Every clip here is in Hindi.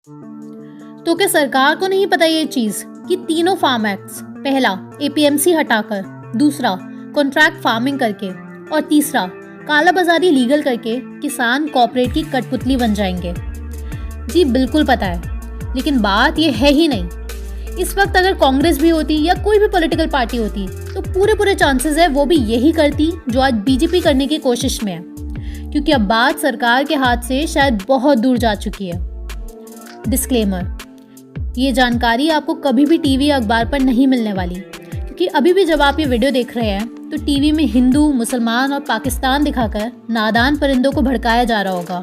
तो क्या सरकार को नहीं पता ये चीज कि तीनों फार्म एक्ट्स, पहला एपीएमसी हटाकर, दूसरा कॉन्ट्रैक्ट फार्मिंग करके और तीसरा काला बाजारी लीगल करके किसान कॉर्पोरेट की कठपुतली बन जाएंगे? जी बिल्कुल पता है, लेकिन बात ये है ही नहीं। इस वक्त अगर कांग्रेस भी होती या कोई भी पॉलिटिकल पार्टी होती तो पूरे चांसेस है वो भी यही करती जो आज बीजेपी करने की कोशिश में है, क्योंकि अब बात सरकार के हाथ से शायद बहुत दूर जा चुकी है। डिस्क्लेमर, ये जानकारी आपको कभी भी टीवी या अखबार पर नहीं मिलने वाली, क्योंकि अभी भी जब आप ये वीडियो देख रहे हैं तो टीवी में हिंदू, मुसलमान और पाकिस्तान दिखाकर नादान परिंदों को भड़काया जा रहा होगा।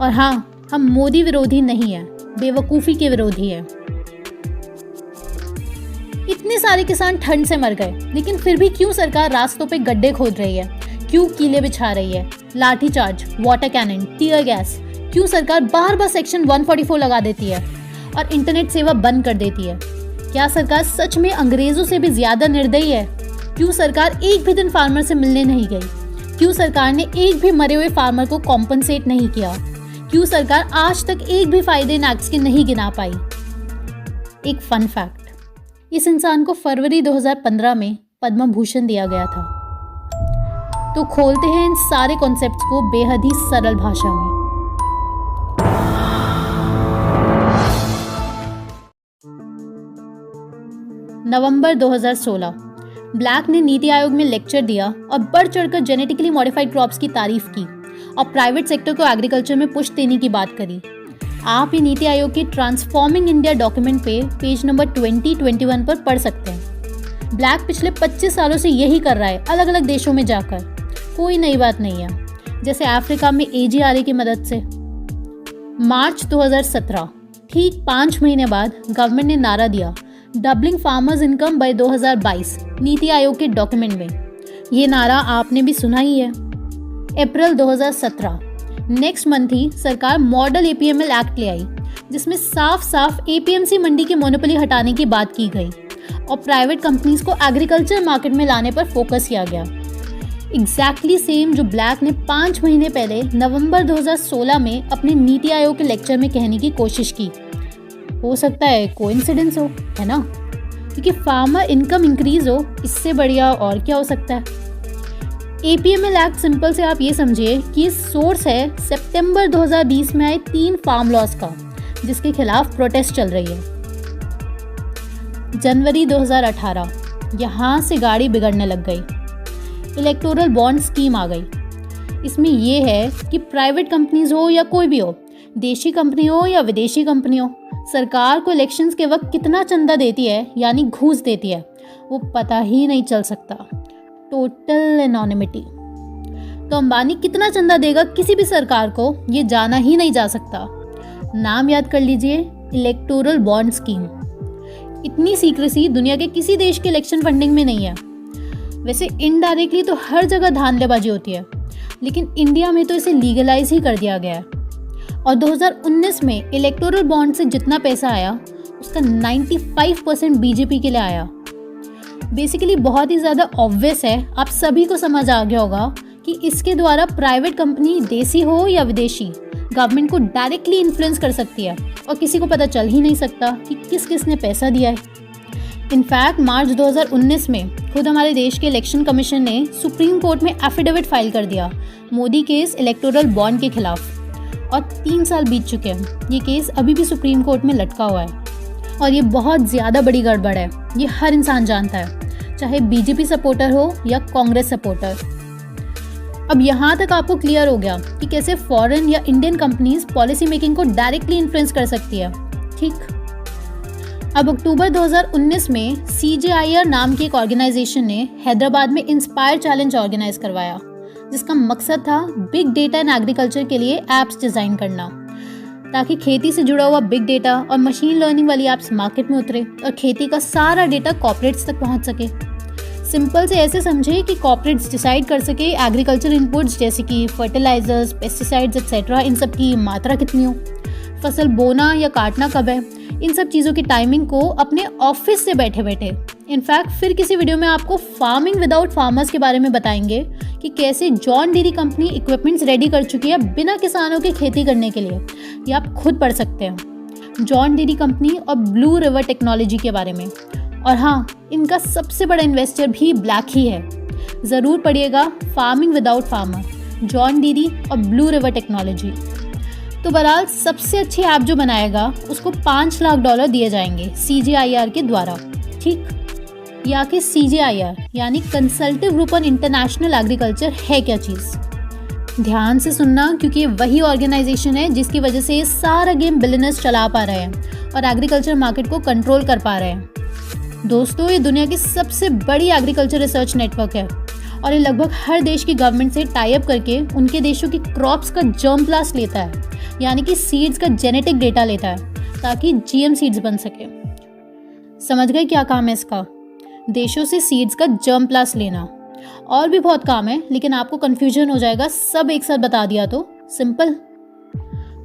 और हाँ, हम मोदी विरोधी नहीं हैं, बेवकूफ़ी के विरोधी हैं। इतने सारे किसान ठंड से मर गए, लेकिन फिर भी क्यों सरकार रास्तों पे गड्ढे खोद रही है? क्यों कीले बिछा रही है? Lathi charge, water cannon, tear gas, क्यों सरकार बार बार सेक्शन 144 लगा देती है और इंटरनेट सेवा बंद कर देती है? क्या सरकार सच में अंग्रेजों से भी ज्यादा निर्दयी है? क्यों सरकार एक भी दिन फार्मर से मिलने नहीं गई? क्यों सरकार ने एक भी मरे हुए फार्मर को कॉम्पनसेट नहीं किया? क्यों सरकार आज तक एक भी फायदे इन एक्ट्स के नहीं गिना पाई? एक फन फैक्ट, इस इंसान को फरवरी 2015 में पद्म भूषण दिया गया था। तो खोलते हैं इन सारे कॉन्सेप्ट्स को बेहद ही सरल भाषा में। नवंबर 2016, ब्लैक ने नीति आयोग में लेक्चर दिया और बढ़ चढ़कर जेनेटिकली मॉडिफाइड क्रॉप्स की तारीफ की और प्राइवेट सेक्टर को एग्रीकल्चर में पुश देने की बात करी। आप ये नीति आयोग के ट्रांसफॉर्मिंग इंडिया डॉक्यूमेंट पे पेज नंबर 2021 पर पढ़ सकते हैं। ब्लैक पिछले 25 सालों से यही कर रहा है, अलग अलग देशों में जाकर। कोई नई बात नहीं है, जैसे अफ्रीका में AGRA की मदद से। मार्च 2017, ठीक 5 महीने बाद गवर्नमेंट ने नारा दिया, doubling farmers income by 2022, NITI Aayog के डॉक्यूमेंट में। ये नारा आपने भी सुना ही है। अप्रैल 2017, नेक्स्ट मंथ ही सरकार मॉडल APML एक्ट ले आई, जिसमें साफ साफ APMC मंडी की मोनोपोली हटाने की बात की गई और प्राइवेट कंपनीज को एग्रीकल्चर मार्केट में लाने पर फोकस किया गया। एग्जैक्टली सेम जो ब्लैक ने 5 महीने पहले नवंबर 2016 में अपने नीति आयोग के लेक्चर में कहने की कोशिश की। हो सकता है कोइंसिडेंस हो, है ना? क्योंकि फार्मर इनकम इंक्रीज हो, इससे बढ़िया और क्या हो सकता है? APML एक्ट सिंपल से आप ये समझिए कि सोर्स है सितंबर 2020 में आए 3 फार्म लॉज का, जिसके खिलाफ प्रोटेस्ट चल रही है। जनवरी 2018, यहाँ से गाड़ी बिगड़ने लग गई। इलेक्टोरल बॉन्ड स्कीम आ गई। इसमें यह है कि प्राइवेट कंपनीज हो या कोई भी हो, देशी कंपनी हो या विदेशी कंपनी हो, सरकार को इलेक्शंस के वक्त कितना चंदा देती है, यानी घूस देती है, वो पता ही नहीं चल सकता। Total anonymity. तो अंबानी कितना चंदा देगा किसी भी सरकार को, ये जाना ही नहीं जा सकता। नाम याद कर लीजिए, इलेक्टोरल बॉन्ड स्कीम। इतनी सीक्रेसी दुनिया के किसी देश के इलेक्शन फंडिंग में नहीं है। वैसे इनडायरेक्टली तो हर जगह धांधलेबाजी होती है, लेकिन इंडिया में तो इसे लीगलाइज ही कर दिया गया है। और 2019 में इलेक्टोरल बॉन्ड से जितना पैसा आया, उसका 95% बीजेपी के लिए आया। बेसिकली बहुत ही ज़्यादा ऑब्वियस है, आप सभी को समझ आ गया होगा कि इसके द्वारा प्राइवेट कंपनी, देसी हो या विदेशी, गवर्नमेंट को डायरेक्टली इन्फ्लुएंस कर सकती है और किसी को पता चल ही नहीं सकता कि किस किस ने पैसा दिया है। इनफैक्ट मार्च 2019 में खुद हमारे देश के इलेक्शन कमीशन ने सुप्रीम कोर्ट में एफिडेविट फाइल कर दिया मोदी केस इलेक्टोरल बॉन्ड के खिलाफ, और 3 साल बीत चुके हैं। ये केस अभी भी सुप्रीम कोर्ट में लटका हुआ है और ये बहुत ज़्यादा बड़ी गड़बड़ है। ये हर इंसान जानता है, चाहे बीजेपी सपोर्टर हो या कांग्रेस सपोर्टर। अब यहाँ तक आपको क्लियर हो गया कि कैसे फॉरेन या इंडियन कंपनीज पॉलिसी मेकिंग को डायरेक्टली इन्फ्लुएंस कर सकती है। ठीक, अब अक्टूबर 2019 में CJIR नाम की एक ऑर्गेनाइजेशन ने हैदराबाद में इंस्पायर चैलेंज ऑर्गेनाइज करवाया, जिसका मकसद था बिग डेटा एंड एग्रीकल्चर के लिए एप्स डिज़ाइन करना, ताकि खेती से जुड़ा हुआ बिग डेटा और मशीन लर्निंग वाली एप्स मार्केट में उतरे और खेती का सारा डेटा कॉर्पोरेट्स तक पहुंच सके। सिंपल से ऐसे समझे कि कॉर्पोरेट्स डिसाइड कर सके एग्रीकल्चर इनपुट्स जैसे कि फर्टिलाइजर्स, पेस्टिसाइड्स एक्सेट्रा, इन सब की मात्रा कितनी हो, फसल बोना या काटना कब है, इन सब चीज़ों की टाइमिंग को अपने ऑफिस से बैठे बैठे। इनफैक्ट फिर किसी वीडियो में आपको फार्मिंग विदाउट फार्मर्स के बारे में बताएंगे कि कैसे जॉन डीरी कंपनी इक्विपमेंट्स रेडी कर चुकी है बिना किसानों के खेती करने के लिए। ये आप खुद पढ़ सकते हैं। जॉन डीरी कंपनी और ब्लू रिवर टेक्नोलॉजी के बारे में। और हाँ, इनका सबसे बड़ा इन्वेस्टर भी ब्लैक ही है। ज़रूर पढ़िएगा फार्मिंग विदाउट फार्मर, जॉन डीरी और ब्लू रिवर टेक्नोलॉजी। तो बहरहाल सबसे अच्छी ऐप जो बनाएगा उसको $5 लाख दिए जाएंगे CGIAR के द्वारा। ठीक, ये आखिर CGIAR यानी कंसल्टिव ग्रुप ऑन इंटरनेशनल एग्रीकल्चर है क्या चीज़? ध्यान से सुनना, क्योंकि ये वही ऑर्गेनाइजेशन है जिसकी वजह से ये सारा गेम बिलियनर्स चला पा रहे हैं और एग्रीकल्चर मार्केट को कंट्रोल कर पा रहे हैं। दोस्तों, ये दुनिया की सबसे बड़ी एग्रीकल्चर रिसर्च नेटवर्क है और ये लगभग हर देश की गवर्नमेंट से टाई अप करके उनके देशों की क्रॉप्स का जर्म प्लास्ट लेता है, यानी कि सीड्स का जेनेटिक डेटा लेता है ताकि GM सीड्स बन सके। समझ गए क्या काम है इसका? देशों से सीड्स का जर्म प्लास्ट लेना। और भी बहुत काम है, लेकिन आपको कन्फ्यूजन हो जाएगा, सब एक साथ बता दिया तो सिंपल।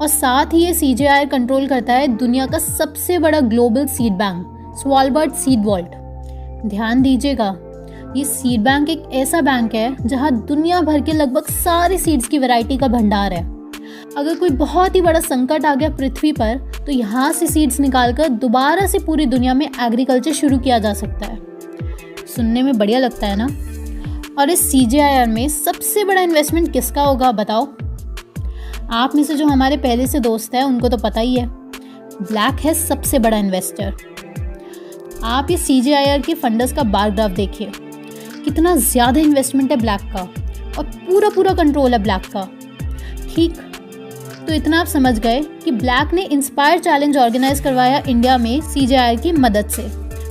और साथ ही ये CGIAR कंट्रोल करता है दुनिया का सबसे बड़ा global seed bank, Svalbard seed vault. ध्यान दीजिएगा, ये सीड बैंक एक ऐसा बैंक है जहां दुनिया भर के लगभग सारे सीड्स की वैरायटी का भंडार है। अगर कोई बहुत ही बड़ा संकट आ गया पृथ्वी पर, तो यहाँ से सीड्स निकालकर दोबारा से पूरी दुनिया में एग्रीकल्चर शुरू किया जा सकता है। सुनने में बढ़िया लगता है ना? और इस CGIAR में सबसे बड़ा इन्वेस्टमेंट किसका होगा बताओ? आप में से जो हमारे पहले से दोस्त हैं उनको तो पता ही है, ब्लैक है सबसे बड़ा इन्वेस्टर। आप ये CGIAR के फंडर्स का बार ग्राफ देखिए, कितना ज़्यादा इन्वेस्टमेंट है ब्लैक का और पूरा कंट्रोल है ब्लैक का। ठीक, तो इतना आप समझ गए कि ब्लैक ने इंस्पायर चैलेंज ऑर्गेनाइज करवाया इंडिया में CGIAR की मदद से,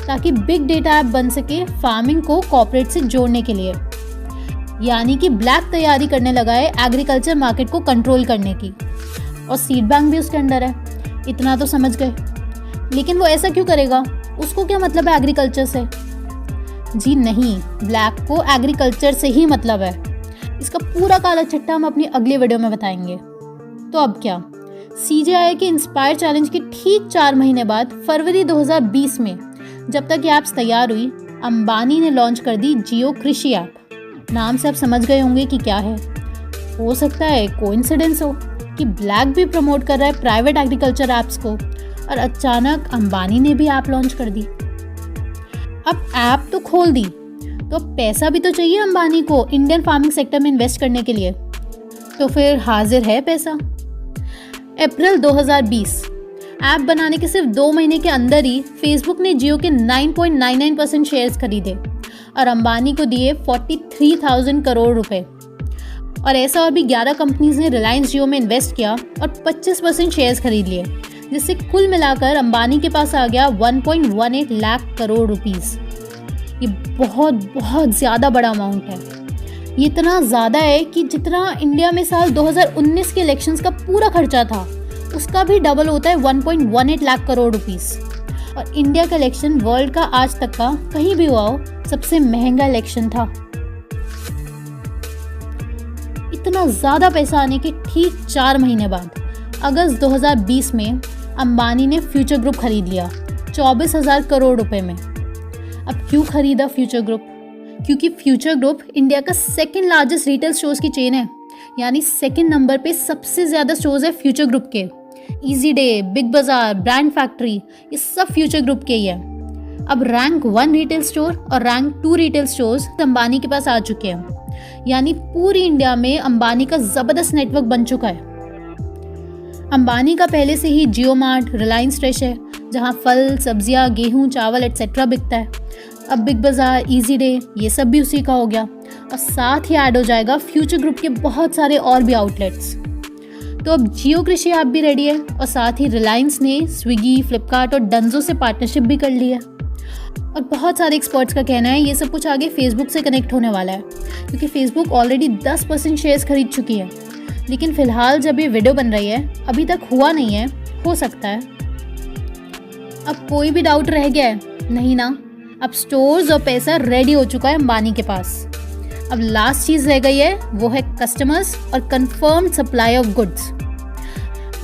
ताकि बिग डेटा ऐप बन सके फार्मिंग को कॉर्पोरेट से जोड़ने के लिए। यानी कि ब्लैक तैयारी करने लगा है एग्रीकल्चर मार्केट को कंट्रोल करने की, और सीड बैंक भी उसके अंडर है। इतना तो समझ गए। लेकिन वो ऐसा क्यों करेगा? उसको क्या मतलब है एग्रीकल्चर से? जी नहीं, ब्लैक को एग्रीकल्चर से ही मतलब है। इसका पूरा काला छट्टा हम अपनी अगले वीडियो में बताएंगे। तो अब क्या, CGIAR के इंस्पायर चैलेंज के ठीक 4 महीने बाद फरवरी 2020 में, जब तक ये ऐप्स तैयार हुई, अंबानी ने लॉन्च कर दी जियो कृषि ऐप। नाम से आप समझ गए होंगे कि क्या है। हो सकता है कोइंसिडेंस हो कि ब्लैक भी प्रमोट कर रहा है प्राइवेट एग्रीकल्चर ऐप्स को, और अचानक अंबानी ने भी ऐप लॉन्च कर दी। अब ऐप तो खोल दी, तो पैसा भी तो चाहिए अंबानी को इंडियन फार्मिंग सेक्टर में इन्वेस्ट करने के लिए। तो फिर हाजिर है पैसा। अप्रैल 2020, ऐप बनाने के सिर्फ 2 महीने के अंदर ही फेसबुक ने जियो के 9.99% शेयर्स खरीदे और अंबानी को दिए 43,000 करोड़ रुपए। और ऐसा और भी 11 कंपनीज ने रिलायंस जियो में इन्वेस्ट किया और 25% शेयर्स खरीद लिए, जिससे कुल मिलाकर अंबानी के पास आ गया 1.18 लाख करोड़ रुपीस। ये बहुत ज़्यादा बड़ा अमाउंट है। ये इतना ज़्यादा है कि जितना इंडिया में साल 2019 के इलेक्शंस का पूरा खर्चा था, उसका भी डबल होता है 1.18 लाख करोड़ रुपीस। और इंडिया का इलेक्शन वर्ल्ड का आज तक का कहीं भी हुआ हो सबसे महंगा इलेक्शन था। इतना ज़्यादा पैसा आने के ठीक 4 महीने बाद अगस्त 2020 में अंबानी ने फ्यूचर ग्रुप खरीद लिया 24,000 करोड़ रुपए में। अब क्यों खरीदा फ्यूचर ग्रुप? क्योंकि फ्यूचर ग्रुप इंडिया का सेकंड लार्जेस्ट रिटेल स्टोर्स की चेन है, यानी सेकंड नंबर पे सबसे ज़्यादा स्टोर्स है फ्यूचर ग्रुप के। इजी डे, बिग बाजार, ब्रांड फैक्ट्री, ये सब फ्यूचर ग्रुप के ही है। अब रैंक 1 रिटेल स्टोर और रैंक 2 रिटेल स्टोर्स अंबानी के पास आ चुके हैं, यानी पूरी इंडिया में अंबानी का ज़बरदस्त नेटवर्क बन चुका है। अंबानी का पहले से ही जियो मार्ट, रिलायंस फ्रेश है, जहाँ फल, सब्जियाँ, गेहूँ, चावल एटसेट्रा बिकता है। अब बिग बाजार, इजी डे, ये सब भी उसी का हो गया, और साथ ही ऐड हो जाएगा फ्यूचर ग्रुप के बहुत सारे और भी आउटलेट्स। तो अब जियो कृषि ऐप भी रेडी है, और साथ ही रिलायंस ने स्विगी, फ्लिपकार्ट और डंजो से पार्टनरशिप भी कर ली है। और बहुत सारे एक्सपर्ट्स का कहना है ये सब कुछ आगे फेसबुक से कनेक्ट होने वाला है, क्योंकि फेसबुक ऑलरेडी 10% शेयर्स खरीद चुकी है। लेकिन फिलहाल जब ये वीडियो बन रही है अभी तक हुआ नहीं है, हो सकता है। अब कोई भी डाउट रह गया है? नहीं ना, अब स्टोर्स और पैसा रेडी हो चुका है अंबानी के पास। अब लास्ट चीज़ रह गई है, वो है कस्टमर्स और कंफर्म्ड सप्लाई ऑफ गुड्स।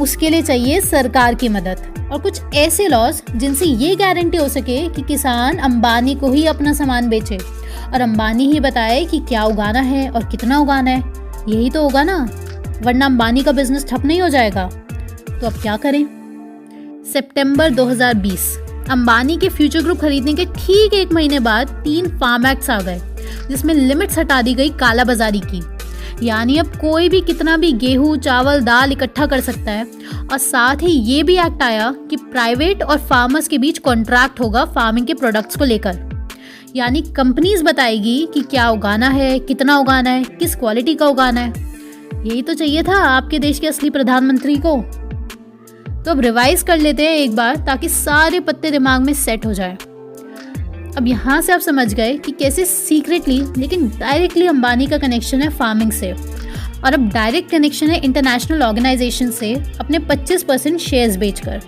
उसके लिए चाहिए सरकार की मदद और कुछ ऐसे लॉज जिनसे ये गारंटी हो सके कि किसान अंबानी को ही अपना सामान बेचे और अंबानी ही बताए कि क्या उगाना है और कितना उगाना है। यही तो होगा ना, वरना अंबानी का बिजनेस ठप नहीं हो जाएगा। तो अब क्या करें? सितंबर 2020 अंबानी के फ्यूचर ग्रुप खरीदने के ठीक 1 महीने बाद 3 फार्म एक्ट्स आ गए, जिसमें लिमिट्स हटा दी गई कालाबाजारी की। यानी अब कोई भी कितना भी गेहूं, चावल, दाल इकट्ठा कर सकता है। और साथ ही ये भी एक्ट आया कि प्राइवेट और फार्मर्स के बीच कॉन्ट्रैक्ट होगा फार्मिंग के प्रोडक्ट्स को लेकर। यानी कंपनीज बताएगी कि क्या उगाना है, कितना उगाना है, किस क्वालिटी का उगाना है। यही तो चाहिए था आपके देश के असली प्रधानमंत्री को। तो अब रिवाइज कर लेते हैं एक बार, ताकि सारे पत्ते दिमाग में सेट हो जाए। अब यहाँ से आप समझ गए कि कैसे सीक्रेटली लेकिन डायरेक्टली अंबानी का कनेक्शन है फार्मिंग से, और अब डायरेक्ट कनेक्शन है इंटरनेशनल ऑर्गेनाइजेशन से अपने 25% शेयर्स बेचकर।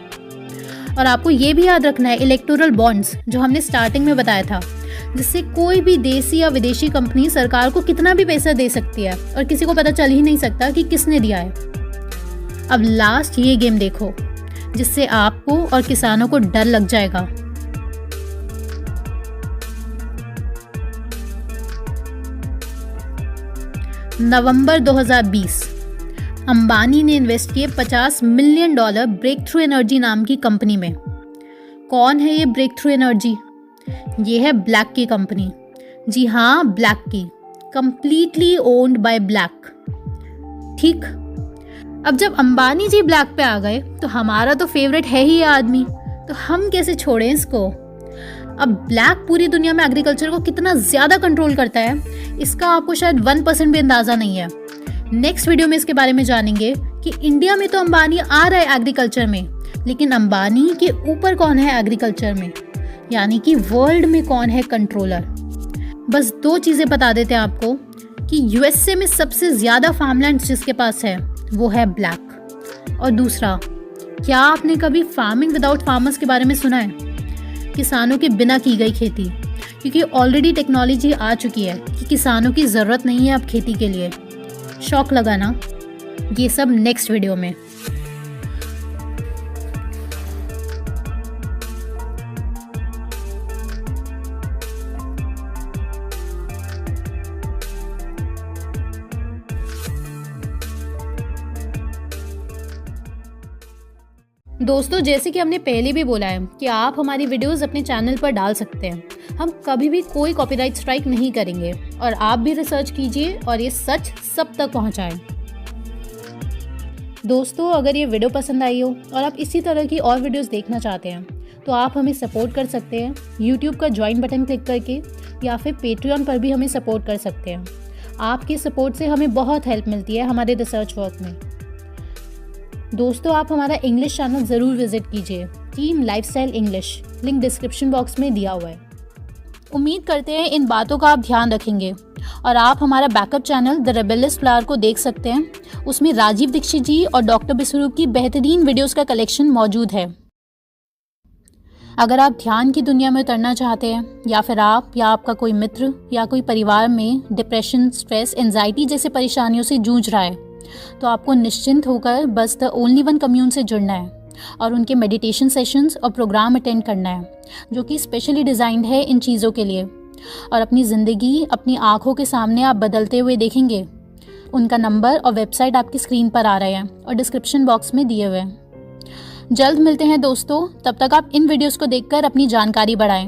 और आपको ये भी याद रखना है इलेक्टोरल बॉन्ड्स, जो हमने स्टार्टिंग में बताया था, जिससे कोई भी देसी या विदेशी कंपनी सरकार को कितना भी पैसा दे सकती है और किसी को पता चल ही नहीं सकता कि किसने दिया है। अब लास्ट ये गेम देखो, जिससे आपको और किसानों को डर लग जाएगा। नवंबर 2020 अंबानी ने इन्वेस्ट किए $50 मिलियन ब्रेक थ्रू एनर्जी नाम की कंपनी में। कौन है ये ब्रेक थ्रू एनर्जी? ये है ब्लैक की कंपनी। जी हाँ, ब्लैक की, कंप्लीटली ओन्ड बाय ब्लैक। ठीक, अब जब अंबानी जी ब्लैक पे आ गए तो हमारा तो फेवरेट है ही ये आदमी, तो हम कैसे छोड़ें इसको। अब ब्लैक पूरी दुनिया में एग्रीकल्चर को कितना ज़्यादा कंट्रोल करता है, इसका आपको शायद 1% भी अंदाज़ा नहीं है। नेक्स्ट वीडियो में इसके बारे में जानेंगे कि इंडिया में तो अंबानी आ रहा है एग्रीकल्चर में, लेकिन अंबानी के ऊपर कौन है एग्रीकल्चर में, यानी कि वर्ल्ड में कौन है कंट्रोलर। बस 2 चीज़ें बता देते हैं आपको कि यूएसए में सबसे ज़्यादा फार्मलैंड्स जिसके पास है वो है ब्लैक। और दूसरा, क्या आपने कभी फार्मिंग विदाउट फार्मर्स के बारे में सुना है? किसानों के बिना की गई खेती, क्योंकि ऑलरेडी टेक्नोलॉजी आ चुकी है कि किसानों की ज़रूरत नहीं है अब खेती के लिए। शौक लगा ना? ये सब नेक्स्ट वीडियो में। दोस्तों, जैसे कि हमने पहले भी बोला है कि आप हमारी वीडियोस अपने चैनल पर डाल सकते हैं। हम कभी भी कोई कॉपीराइट स्ट्राइक नहीं करेंगे, और आप भी रिसर्च कीजिए और ये सच सब तक पहुंचाएं। दोस्तों, अगर ये वीडियो पसंद आई हो और आप इसी तरह की और वीडियोस देखना चाहते हैं तो आप हमें सपोर्ट कर सकते हैं यूट्यूब का ज्वाइन बटन क्लिक करके, या फिर पेट्रियन पर भी हमें सपोर्ट कर सकते हैं। आपकी सपोर्ट से हमें बहुत हेल्प मिलती है हमारे रिसर्च वर्क में। दोस्तों, आप हमारा इंग्लिश चैनल ज़रूर विजिट कीजिए, team lifestyle English, link description box में दिया हुआ है। उम्मीद करते हैं इन बातों का आप ध्यान रखेंगे, और आप हमारा backup channel the rebellious flower को देख सकते हैं। उसमें राजीव दीक्षित जी और डॉक्टर बिस्वरूप की बेहतरीन वीडियोस का कलेक्शन मौजूद है। अगर आप ध्यान की दुनिया में उतरना चाहते हैं, या फिर आप या आपका कोई मित्र या कोई परिवार में डिप्रेशन, स्ट्रेस, एंजाइटी जैसे परेशानियों से जूझ रहा है, तो आपको निश्चिंत होकर बस द ओनली वन कम्यून से जुड़ना है और उनके मेडिटेशन सेशंस और प्रोग्राम अटेंड करना है, जो कि स्पेशली डिज़ाइंड है इन चीज़ों के लिए। और अपनी ज़िंदगी अपनी आँखों के सामने आप बदलते हुए देखेंगे। उनका नंबर और वेबसाइट आपकी स्क्रीन पर आ रहे हैं और डिस्क्रिप्शन बॉक्स में दिए हुए हैं। जल्द मिलते हैं दोस्तों, तब तक आप इन वीडियोज़ को देखकर अपनी जानकारी बढ़ाएं